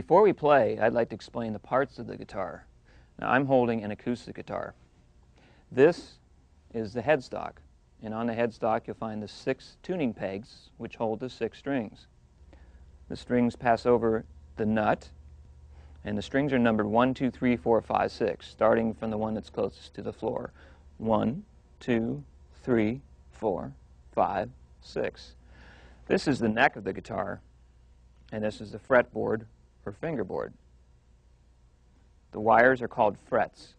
Before we play, I'd like to explain the parts of the guitar. Now, I'm holding an acoustic guitar. This is the headstock, and on the headstock you'll find the 6 tuning pegs which hold the 6 strings. The strings pass over the nut, and the strings are numbered 1, 2, 3, 4, 5, 6, starting from the one that's closest to the floor. 1, 2, 3, 4, 5, 6. This is the neck of the guitar, and this is the fretboard or fingerboard. The wires are called frets,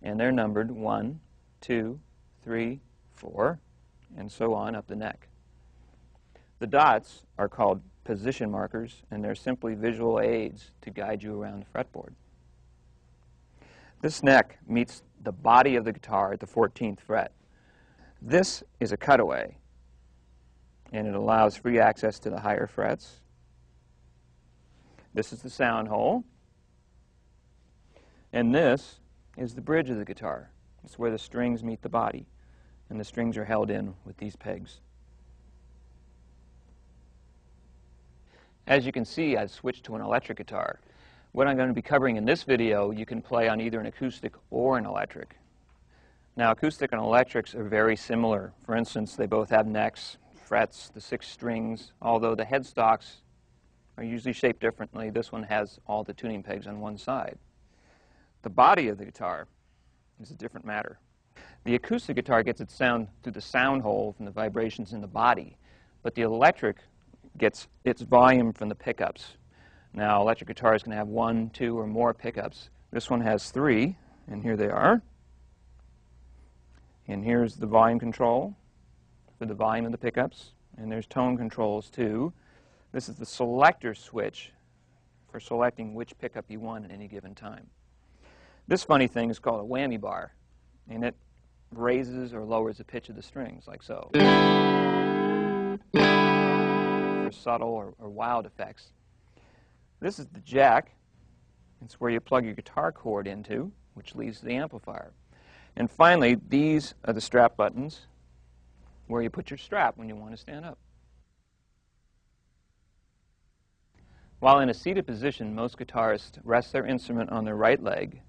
and they're numbered 1, 2, 3, 4, and so on up the neck. The dots are called position markers, and they're simply visual aids to guide you around the fretboard. This neck meets the body of the guitar at the 14th fret. This is a cutaway, and it allows free access to the higher frets. This is the sound hole, and this is the bridge of the guitar. It's where the strings meet the body, and the strings are held in with these pegs. As you can see, I've switched to an electric guitar. What I'm going to be covering in this video, you can play on either an acoustic or an electric. Now, acoustic and electrics are very similar. For instance, they both have necks, frets, the 6 strings, although the headstocks are usually shaped differently. This one has all the tuning pegs on one side. The body of the guitar is a different matter. The acoustic guitar gets its sound through the sound hole from the vibrations in the body, but the electric gets its volume from the pickups. Now, electric guitars can have 1, 2, or more pickups. This one has 3, and here they are. And here's the volume control for the volume of the pickups, and there's tone controls too. This is the selector switch for selecting which pickup you want at any given time. This funny thing is called a whammy bar, and it raises or lowers the pitch of the strings, like so, for subtle or wild effects. This is the jack. It's where you plug your guitar cord into, which leads to the amplifier. And finally, these are the strap buttons, where you put your strap when you want to stand up. While in a seated position, most guitarists rest their instrument on their right leg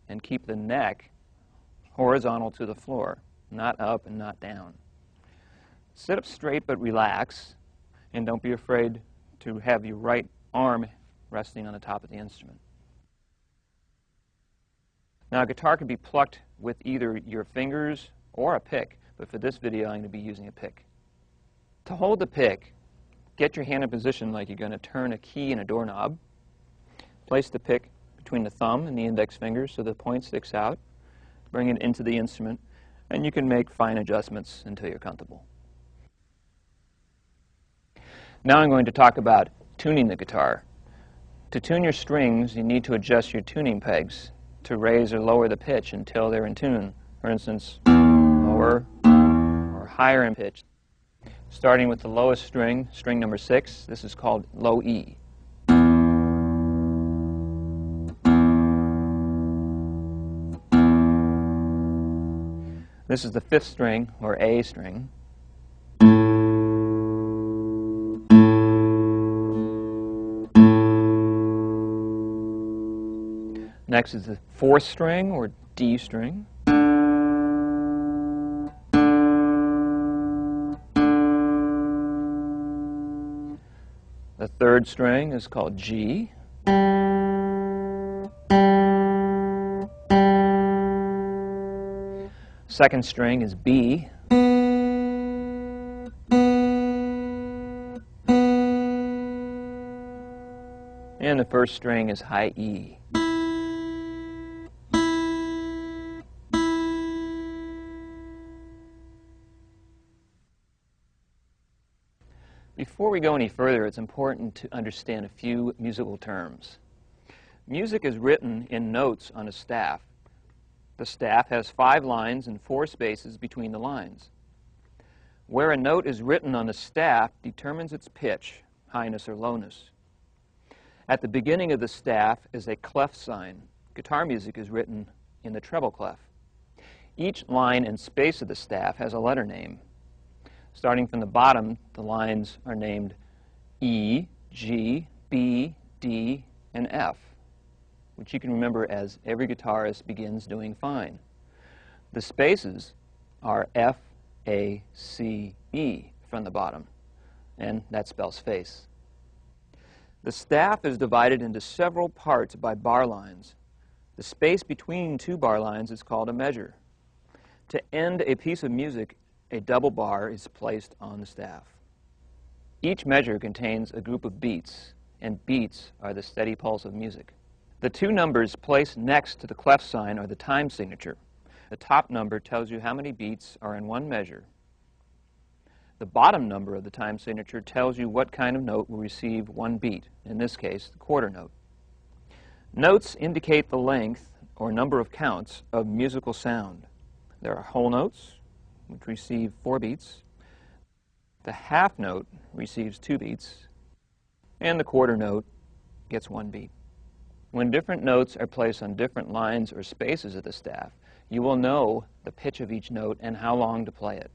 and keep the neck horizontal to the floor, not up and not down. Sit up straight but relax, and don't be afraid to have your right arm resting on the top of the instrument. Now, a guitar can be plucked with either your fingers or a pick, but for this video I'm going to be using a pick. To hold the pick, get your hand in position like you're going to turn a key in a doorknob. Place the pick between the thumb and the index finger so the point sticks out. Bring it into the instrument, and you can make fine adjustments until you're comfortable. Now I'm going to talk about tuning the guitar. To tune your strings, you need to adjust your tuning pegs to raise or lower the pitch until they're in tune. For instance, lower or higher in pitch. Starting with the lowest string, string number 6, this is called low E. This is the 5th string, or A string. Next is the 4th string, or D string. The 3rd string is called G. Second string is B. And the 1st string is high E. Before we go any further, it's important to understand a few musical terms. Music is written in notes on a staff. The staff has 5 lines and 4 spaces between the lines. Where a note is written on the staff determines its pitch, highness or lowness. At the beginning of the staff is a clef sign. Guitar music is written in the treble clef. Each line and space of the staff has a letter name. Starting from the bottom, the lines are named E, G, B, D, and F, which you can remember as every guitarist begins doing fine. The spaces are F, A, C, E from the bottom, and that spells face. The staff is divided into several parts by bar lines. The space between two bar lines is called a measure. To end a piece of music, a double bar is placed on the staff. Each measure contains a group of beats, and beats are the steady pulse of music. The two numbers placed next to the clef sign are the time signature. The top number tells you how many beats are in one measure. The bottom number of the time signature tells you what kind of note will receive one beat, in this case, the quarter note. Notes indicate the length or number of counts of musical sound. There are whole notes, which receive 4 beats. The half note receives 2 beats, and the quarter note gets 1 beat. When different notes are placed on different lines or spaces of the staff, you will know the pitch of each note and how long to play it.